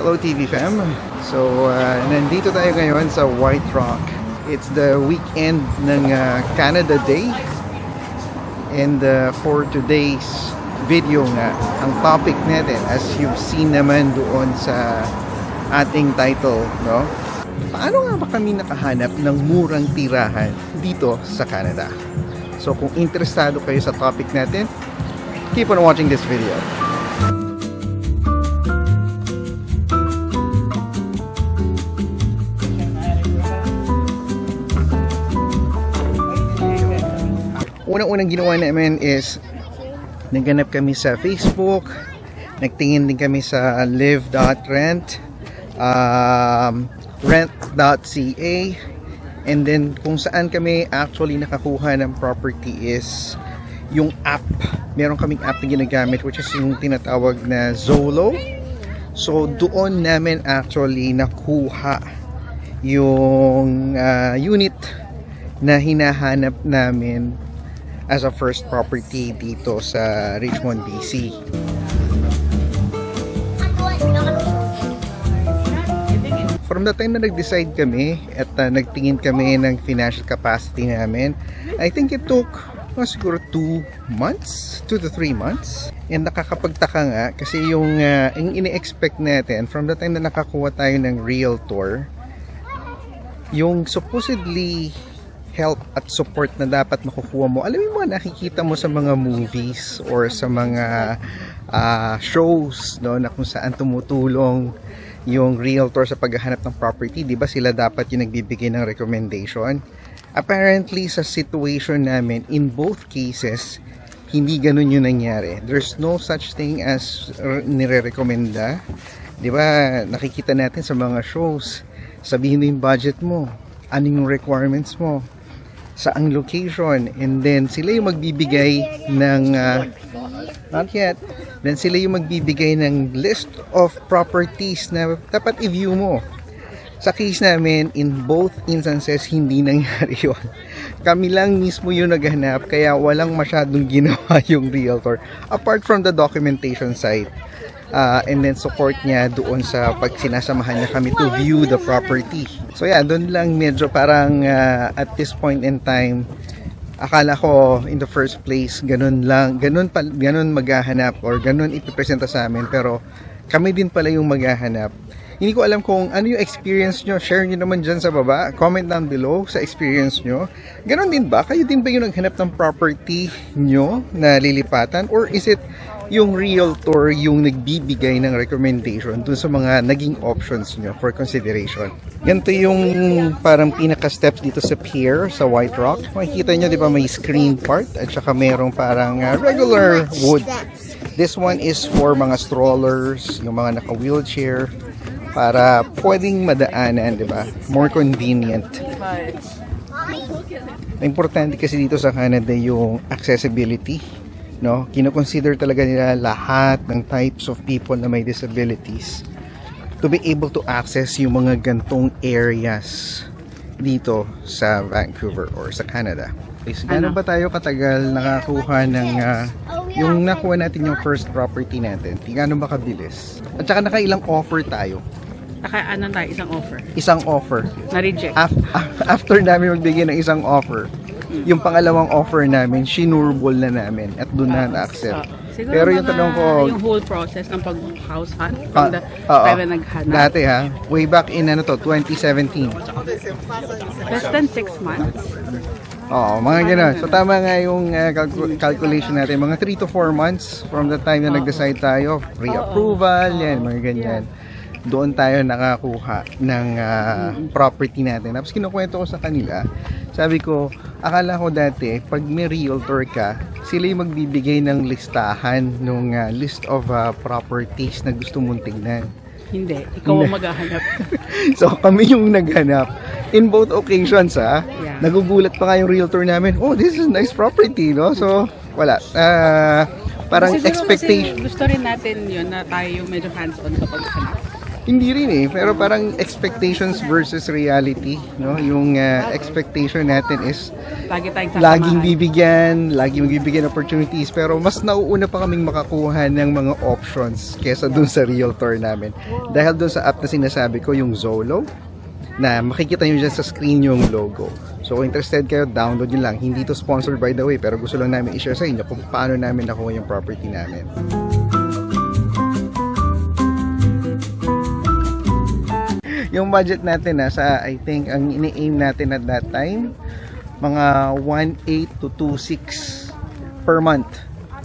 Hello TV fam. So nandito tayo ngayon sa White Rock. It's the weekend ng Canada Day. And for today's video nga, ang topic natin as you've seen naman doon sa ating title, no? Paano nga ba kami nakahanap ng murang tirahan dito sa Canada? So kung interesado kayo sa topic natin, keep on watching this video. Unang-unang ginawa namin is naghanap kami sa Facebook, nagtingin din kami sa live.rent, rent.ca, and then kung saan kami actually nakakuha ng property is yung app. Meron kaming app na ginagamit which is yung tinatawag na Zolo. So doon namin actually nakuha yung unit na hinahanap namin as a first property dito sa Richmond, BC. From the time na nag-decide kami at nagtingin kami ng financial capacity namin, I think it took siguro 2 months, 2 to 3 months. And nakakapagtaka nga kasi yung ini-expect natin from the time na nakakuha tayo ng realtor, yung supposedly help at support na dapat makukuha mo. Alam mo, nakikita mo sa mga movies or sa mga shows, no, na kung saan tumutulong yung realtor sa paghahanap ng property, di ba sila dapat yung nagbibigay ng recommendation? Apparently sa situation namin, in both cases, hindi ganun yung nangyari. There's no such thing as nire-recommenda. Di ba, nakikita natin sa mga shows, sabihin mo yung budget mo, ano yung requirements mo, saang location, and then sila yung magbibigay ng not yet, then sila yung magbibigay ng list of properties na dapat i-view mo. Sa case namin, in both instances, hindi nangyari yun. Kami lang mismo yung naghanap, kaya walang masyadong ginawa yung realtor apart from the documentation side. And then support niya doon sa pag sinasamahan niya kami to view the property. So yeah, doon lang medyo parang at this point in time, akala ko in the first place ganun maghahanap or ganun ipipresenta sa amin, pero kami din pala yung maghahanap. Hindi ko alam kung ano yung experience nyo. Share nyo naman dyan sa baba. Comment down below sa experience nyo. Ganon din ba? Kayo din ba yung naghanap ng property nyo na lilipatan? Or is it yung realtor yung nagbibigay ng recommendation dun sa mga naging options nyo for consideration? Ganito yung parang pinaka-steps dito sa pier, sa White Rock. Makikita nyo, di ba, may screen part at saka merong parang regular wood. This one is for mga strollers, yung mga naka-wheelchair, para pwedeng madaanan, di ba? More convenient. Importante kasi dito sa Canada yung accessibility, no? Kino-consider talaga nila lahat ng types of people na may disabilities to be able to access yung mga gantong areas dito sa Vancouver or sa Canada. Gano'n ba tayo katagal nakakuha ng yung nakuha natin yung first property natin? Gano'n ba kabilis? At saka nakailang offer tayo? Isang offer. Isang offer. Na-reject. After namin magbigay ng isang offer, yung pangalawang offer namin, sinurbol na namin at doon na na-accept. Pero yung tanong ko, yung whole process ng pag-house hunt from the time na naghanap. Dati way back in 2017. Less than 6 months. Oo, mga gano'n. So tama nga yung calculation natin. Mga 3 to 4 months from the time na nag-decide tayo. Pre-approval, yan, mga ganyan. Doon tayo nakakuha ng property natin. Tapos kinukwento ko sa kanila. Sabi ko, akala ko dati, pag may realtor ka, sila yung magbibigay ng listahan ng list of properties na gusto mong tignan. Hindi, ikaw ang maghahanap. So kami yung naghanap. In both occasions, Yeah. nagugulat pa nga yung realtor namin, oh, this is a nice property, no? So, wala. Parang Siguro expectation. kasi gusto rin natin yun na tayo yung medyo hands-on sa paghanap. Hindi rin eh, pero parang expectations versus reality, no? Yung expectation natin is Lagi tayong sasamahan. laging bibigyan, laging magbibigyan opportunities, pero mas nauuna pa kaming makakuha ng mga options kesa dun sa realtor namin. Dahil dun sa app na sinasabi ko, yung Zolo, na makikita nyo dyan sa screen yung logo. So kung interested kayo, download nyo lang. Hindi to sponsored by the way, pero gusto lang namin i-share sa inyo kung paano namin nakuha yung property namin. Yung budget natin nasa, I think, ang ini-aim natin at that time, mga 1.8 to 2.6 per month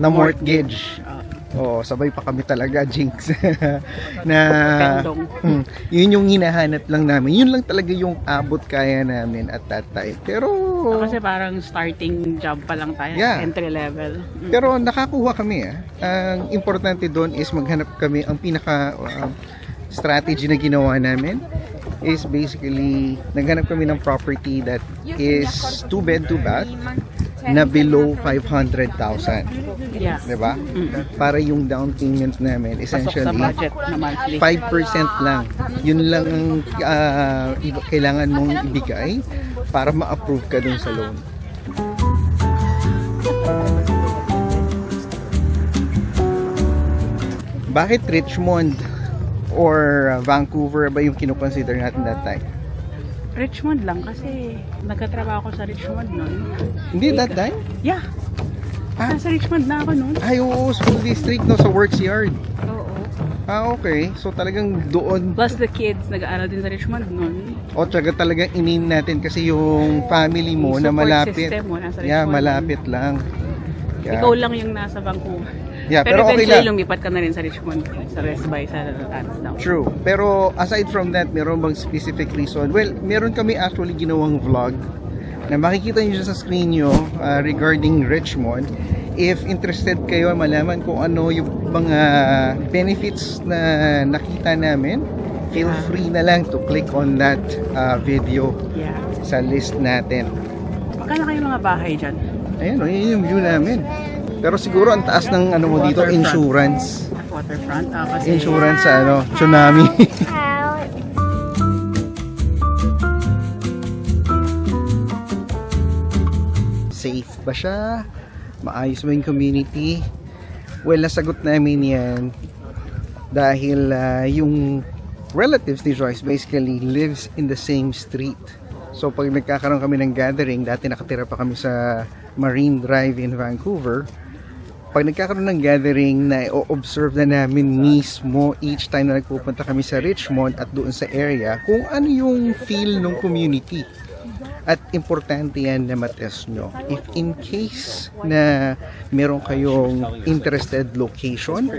na mortgage. Oo, sabay pa kami talaga, Jinx. na yun yung hinahanap lang namin. Yun lang talaga yung abot kaya namin at that time. Pero Kasi parang starting job pa lang tayo, Yeah. entry level. pero nakakuha kami. Ang importante doon is maghanap kami. Ang pinaka strategy na ginawa namin is basically naghanap kami ng property that is 2 bed 2 bath na below 500,000. Yeah. Diba? Para yung down payment namin Pasok sa essentially budget na monthly. 5% lang. Yun lang ang kailangan mong ibigay para ma-approve ka dun sa loan. Bakit Richmond or Vancouver ba yung kinukonsider natin that time? Richmond lang kasi nagkatrabaho ako sa Richmond noon. Hindi that time? Yeah. Nasa Richmond na ako noon. Ay, oo, school district, no, sa works yard. Oo. Okay. So talagang doon. Plus the kids, nag-aaral din sa Richmond noon. O, tsaga talagang in-aim natin kasi yung family mo Yung na support malapit. system mo nasa Yeah, Richmond. malapit lang. Yeah. Ikaw lang yung nasa Vancouver. Yeah, Pero pero okay eventually lang. lumipat ka na rin sa Richmond, sa West Bay, sa Lansdowne. True. Pero aside from that, meron bang specific reason? Well, meron kami actually ginawang vlog na makikita nyo sa screen nyo regarding Richmond. If interested kayo malaman kung ano yung mga benefits na nakita namin, feel free na lang to click on that video Yeah. sa list natin. Magkano kayo mga bahay dyan? Ayun, yun yung view namin. Pero siguro ang taas ng ano mo dito, Waterfront. insurance. Waterfront? Kasi Insurance sa ano, tsunami. Safe ba siya? Maayos ba yung community? Well, nasagot namin yan dahil yung relatives ni Joyce basically lives in the same street. So pag nagkakaroon kami ng gathering, dati nakatira pa kami sa Marine Drive in Vancouver. Pag nagkakaroon ng gathering na i-observe na namin mismo each time na nagpupunta kami sa Richmond at doon sa area, kung ano yung feel ng community. At importante yan na matest nyo. If in case na meron kayong interested location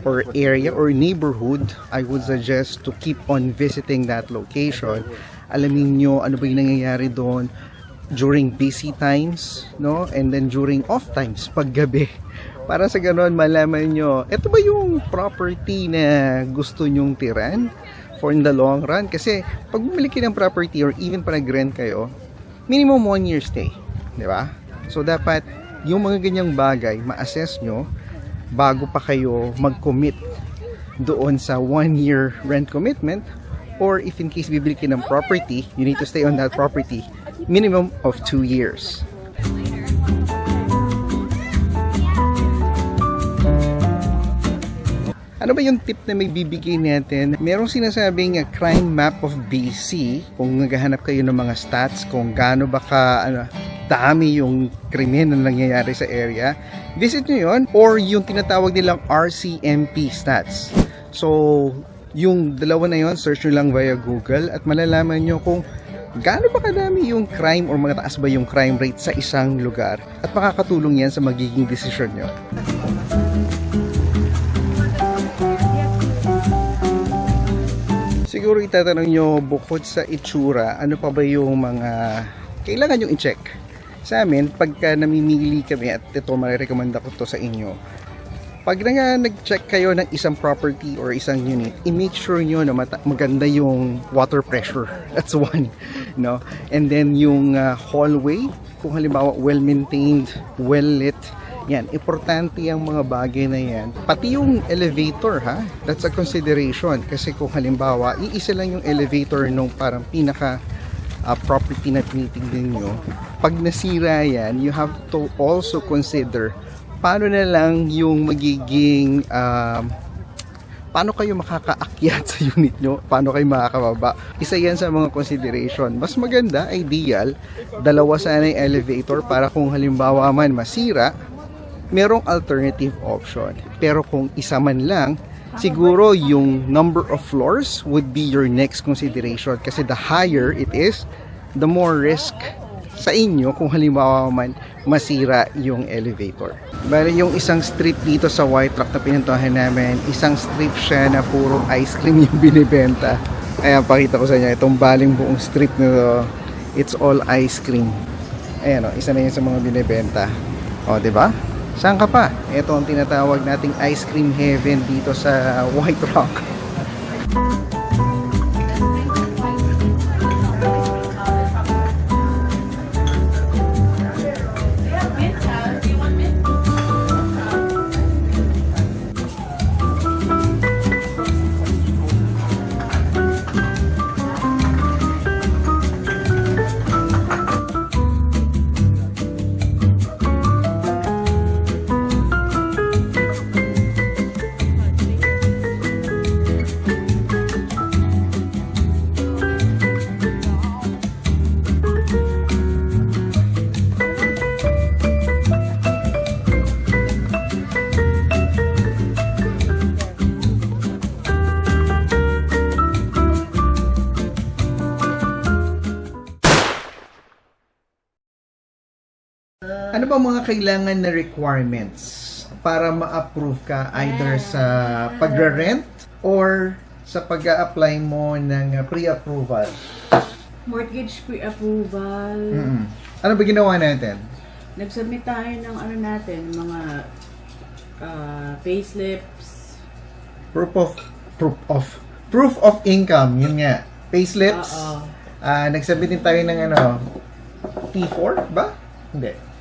or area or neighborhood, I would suggest to keep on visiting that location. Alamin nyo ano ba yung nangyayari doon during busy times, no? And then during off times, paggabi. Para sa ganon, malaman nyo, ito ba yung property na gusto nyong tiran for in the long run? Kasi pag bumili kayo ng property or even pa nag-rent kayo, minimum 1 year stay, di ba? So dapat yung mga ganyang bagay ma-assess nyo bago pa kayo mag-commit doon sa 1 year rent commitment, or if in case bibili kayo ng property, you need to stay on that property minimum of 2 years. Ano ba yung tip na may bibigay natin? Merong sinasabing crime map of BC. Kung naghahanap kayo ng mga stats, kung gaano ba dami yung krimen na nangyayari sa area, visit nyo yun. Or yung tinatawag nilang RCMP stats. So, yung dalawa na yun, search nyo lang via Google at malalaman nyo kung gaano ba kadami yung crime or mataas ba yung crime rate sa isang lugar. At makakatulong yan sa magiging desisyon nyo. Siguro itatanong nyo, bukod sa itsura, ano pa ba yung mga kailangan nyo i-check? Sa amin, pagka namimili kami, at ito marirekomenda ko to sa inyo, pag nag-check kayo ng isang property or isang unit, i-make sure nyo na maganda yung water pressure. That's one. No? And then yung hallway, kung halimbawa well-maintained, well-lit, Yan, importante yung mga bagay na yan. Pati yung elevator, ha? That's a consideration. Kasi kung halimbawa, iisa lang yung elevator nung parang pinaka property na tinitingnan nyo. Pag nasira yan, you have to also consider paano na lang yung magiging paano kayo makakaakyat sa unit nyo? Paano kayo makakababa? Isa yan sa mga consideration. Mas maganda, ideal, dalawa sana yung elevator para kung halimbawa man masira, merong alternative option. Pero kung isa man lang, siguro yung number of floors would be your next consideration. Kasi the higher it is, the more risk sa inyo kung halimbawa man masira yung elevator. Bali yung isang strip dito sa White Rock na pinuntahan namin, isang strip siya na puro ice cream yung binibenta. Ayan, pakita ko sa inyo, itong baling buong strip nito, it's all ice cream. Ayan o, isa na yun sa mga binibenta. O, diba? Saan ka pa? Ito ang tinatawag nating ice cream heaven dito sa White Rock. Ano ba mga kailangan na requirements para ma-approve ka either sa pagre-rent or sa pag-a-apply mo ng pre-approval? Mortgage pre-approval. Ano ba ginawa natin? Nag-submit tayo ng ano natin, mga payslips. Proof of income, yun nga. Payslips. Oo. Nag-submit din tayo ng ano, T4 ba? Hindi.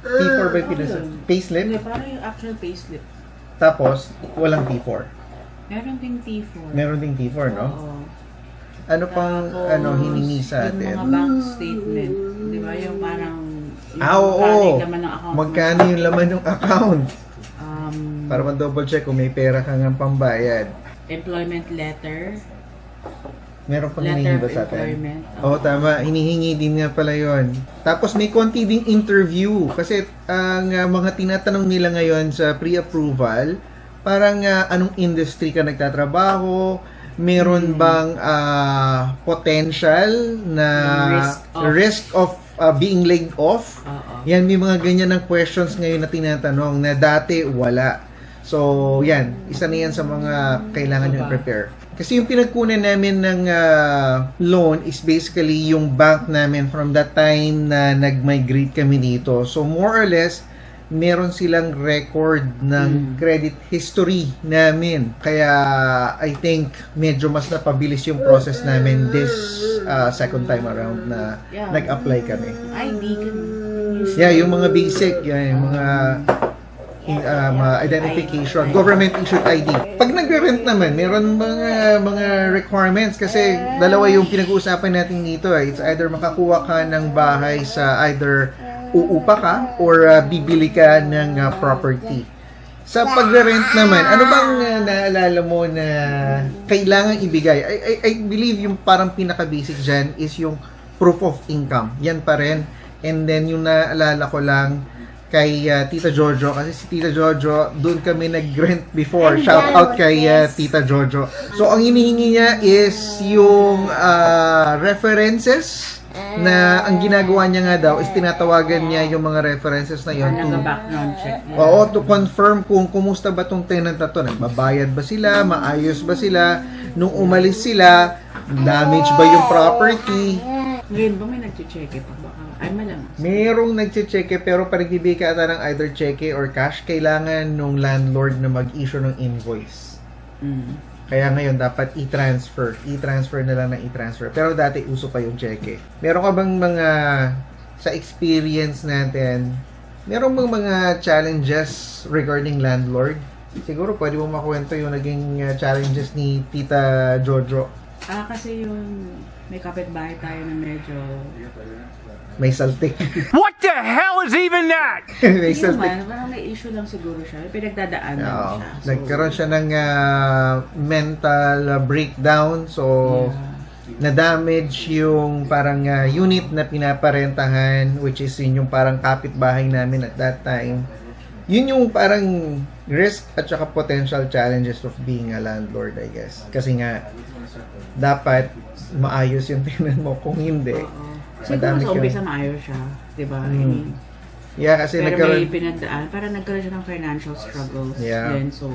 T4 ba yung payslip? Hindi, parang yung actual payslip. Tapos, walang T4. Meron ding T4. Meron ding T4, no? Oo. Ano pang Tapos, hiningi sa atin? yung mga bank statement. Di ba? Yung parang Oo. yung laman ng account. Magkano yung laman ng account? Um, Para ma-double check kung may pera ka ng pambayad. employment letter. Meron pang Letter hinihingi ba of sa atin? employment. Oo, tama. Hinihingi din nga pala yon. Tapos may konti ding interview. Kasi ang mga tinatanong nila ngayon sa pre-approval, parang anong industry ka nagtatrabaho, meron bang potential na risk of being laid off. Oo. Yan, may mga ganyan ng questions ngayon na tinatanong na dati wala. So, yan. Isa na yan sa mga kailangan nyo prepare. Kasi yung pinagkunan namin ng loan is basically yung bank namin from that time na nag-migrate kami dito. So, more or less, meron silang record ng credit history namin. Kaya, I think, medyo mas napabilis yung process namin this second time around na nag-apply kami. ID kan. Yeah, yung mga basic, yung mga identification, government issued ID. Pag nagre-rent naman, meron mga requirements kasi dalawa yung pinag-uusapan natin dito. It's either makakuha ka ng bahay sa either uupa ka or bibili ka ng property. Sa pagre-rent naman, ano bang naalala mo na kailangan ibigay? I believe yung parang pinaka-basic dyan is yung proof of income. Yan pa rin. And then yung naalala ko lang kay Tita Jojo, kasi si Tita Jojo, doon kami nag-rent before. Shout out kay Tita Jojo. So, ang hinihingi niya is yung references na ang ginagawa niya nga daw is tinatawagan niya yung mga references na yun to background check. oo, to confirm kung kumusta ba tong tenant na to, nagbabayad ba sila, maayos ba sila, nung umalis sila, damage ba yung property. Ngayon ba may nag-check pa baka? Ay, malamang. Merong nagche-check pero pag nagbibigay ka ata ng either cheque or cash, kailangan nung landlord na mag-issue ng invoice. Kaya ngayon dapat i-transfer. I-transfer na lang ng i-transfer. Pero dati uso pa yung cheque. Meron ka bang mga sa experience natin Meron bang mga challenges regarding landlord? Siguro pwede mo makwento yung naging challenges ni Tita Jojo. Kasi yung may kapitbahay tayo na medyo... May saltik. What the hell is even that? May Hindi saltik. naman, parang may issue lang siguro siya. Pinagdadaanan Oo. siya. So, Nagkaroon siya ng mental breakdown. So, na-damage yung parang unit na pinaparentahan, which is yun yung parang kapitbahay namin at that time. Yun yung parang risk at saka potential challenges of being a landlord, I guess. Kasi nga, dapat maayos yung tingnan mo. Kung hindi, siguro madami sa ka. umpisa maayos siya. Diba? I mean, Yeah, kasi pero nagkaroon... may pinagdaan. Parang nagkaroon siya ng financial struggles. Yeah. Then, so,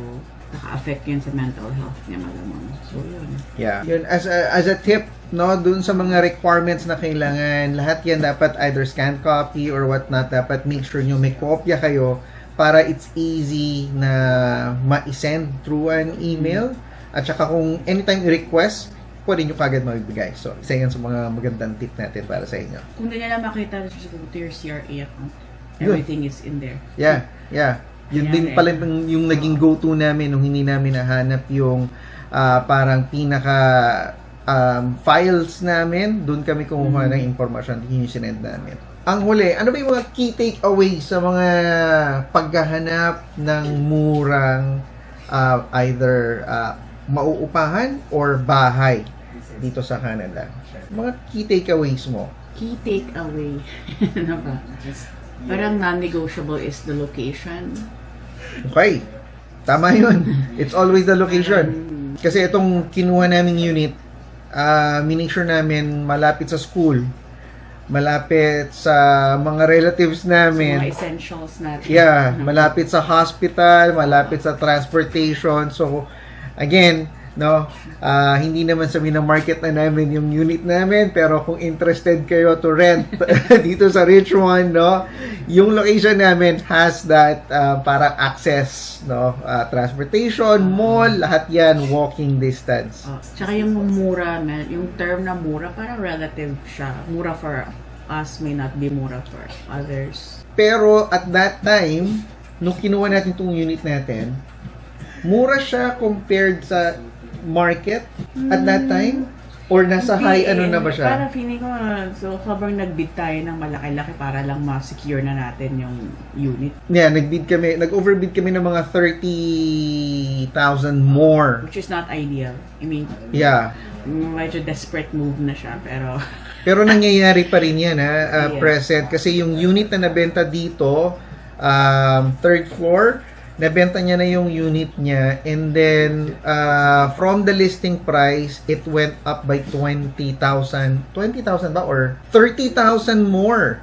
naka-affect yun sa mental health niya malamang. So, yun. Yeah. Yun, as a tip, no, dun sa mga requirements na kailangan, lahat yan dapat either scan copy or whatnot, dapat make sure nyo may kopya kayo para it's easy na ma-send through an email. At saka kung anytime i-request, pwede nyo kagad mabibigay. So, isa yan sa mga magandang tip natin para sa inyo. Kung hindi nila makita, just go to your CRA account. Yun. Everything is in there. Yeah, yeah. Yun Kaya din rin. pala yung naging go-to namin nung hindi namin nahanap yung parang pinaka files namin. Doon kami kumuha ng impormasyon. Yun yung sinend namin. Ang huli, ano ba yung mga key takeaways sa mga paghahanap ng murang either mauupahan or bahay dito sa Canada? Mga key takeaways mo. Key takeaway. Ano ba? Parang non-negotiable is the location. Okay. Tama yun. It's always the location. Kasi itong kinuha naming unit, make sure namin malapit sa school, malapit sa mga relatives namin. Mga essentials natin. Yeah, malapit sa hospital, malapit sa transportation. So, again, no, hindi naman sa market na namin yung unit namin, pero kung interested kayo to rent dito sa Richmond, no, yung location namin has that parang access, no, transportation, mall, lahat yan walking distance. Tsaka yung mura, yung term na mura, parang relative siya. Mura for us may not be mura for others. Pero at that time, nung kinuha natin itong unit natin, mura siya compared sa market at that time? Or nasa high ano na ba siya? Parang feeling ko, so sobrang nag-bid tayo ng malaki-laki para lang ma-secure na natin yung unit. Yeah, nag-overbid kami ng mga 30,000 more. Which is not ideal. I mean, Yeah. medyo desperate move na siya, pero... Pero nangyayari pa rin yan, ha, Yeah. present. Kasi yung unit na nabenta dito, third floor, nabenta niya na yung unit niya, and then from the listing price, it went up by 20,000 ba or 30,000 more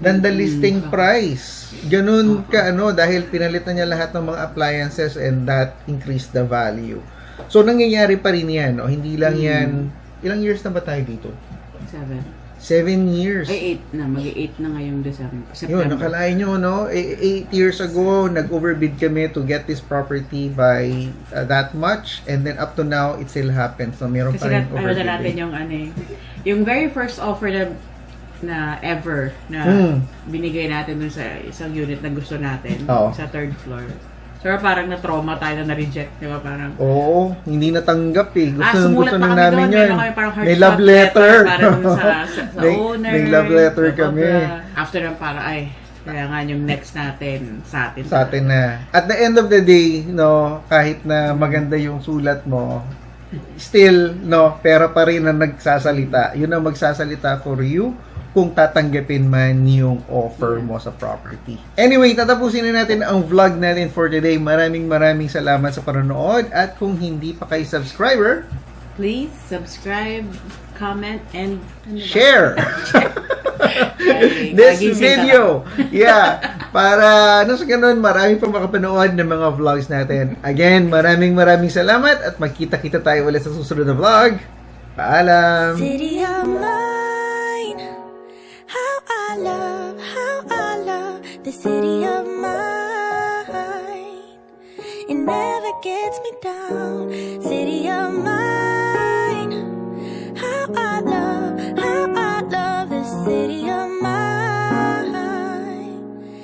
than the listing price. Ganun ka dahil pinalitan niya lahat ng mga appliances and that increased the value. So nangyayari pa rin yan, no? Hindi lang yan. Ilang years na ba tayo dito? 7 years. Ay, 8 na. Mag-8 na ngayong September. Yun, nakalain nyo, no? 8 years ago, nag-overbid kami to get this property by that much, and then up to now, it still happens. So, meron Kasi pa rin ano na overbidding. natin yung yung very first offer na ever na binigay natin dun sa isang unit na gusto natin Oo. sa third floor. So parang na-trauma tayo na na-reject, di ba? Parang, Oo, hindi natanggap eh. sumulat Gusto pa na kami namin doon. yun. Meron kami parang May heartfelt love letter. para dun sa owner. May love letter sa kami. Cobra. After nun, parang, kaya nga yung next natin sa atin. Sa atin na. At the end of the day, no, kahit na maganda yung sulat mo, still, no, pera pa rin ang nagsasalita. Yun ang magsasalita for you kung tatanggapin man yung offer mo sa property. Anyway, tatapusin na natin ang vlog natin for today. Maraming salamat sa panonood. At kung hindi pa kayo subscriber, Please subscribe, comment, and share Okay, this gagising video. Yeah. Para sa ganun, marami pa makapanood ng mga vlogs natin. Again, maraming salamat at magkita-kita tayo ulit sa susunod na vlog. Paalam! City of mine, how I love the city of mine. It never gets me down. City of mine.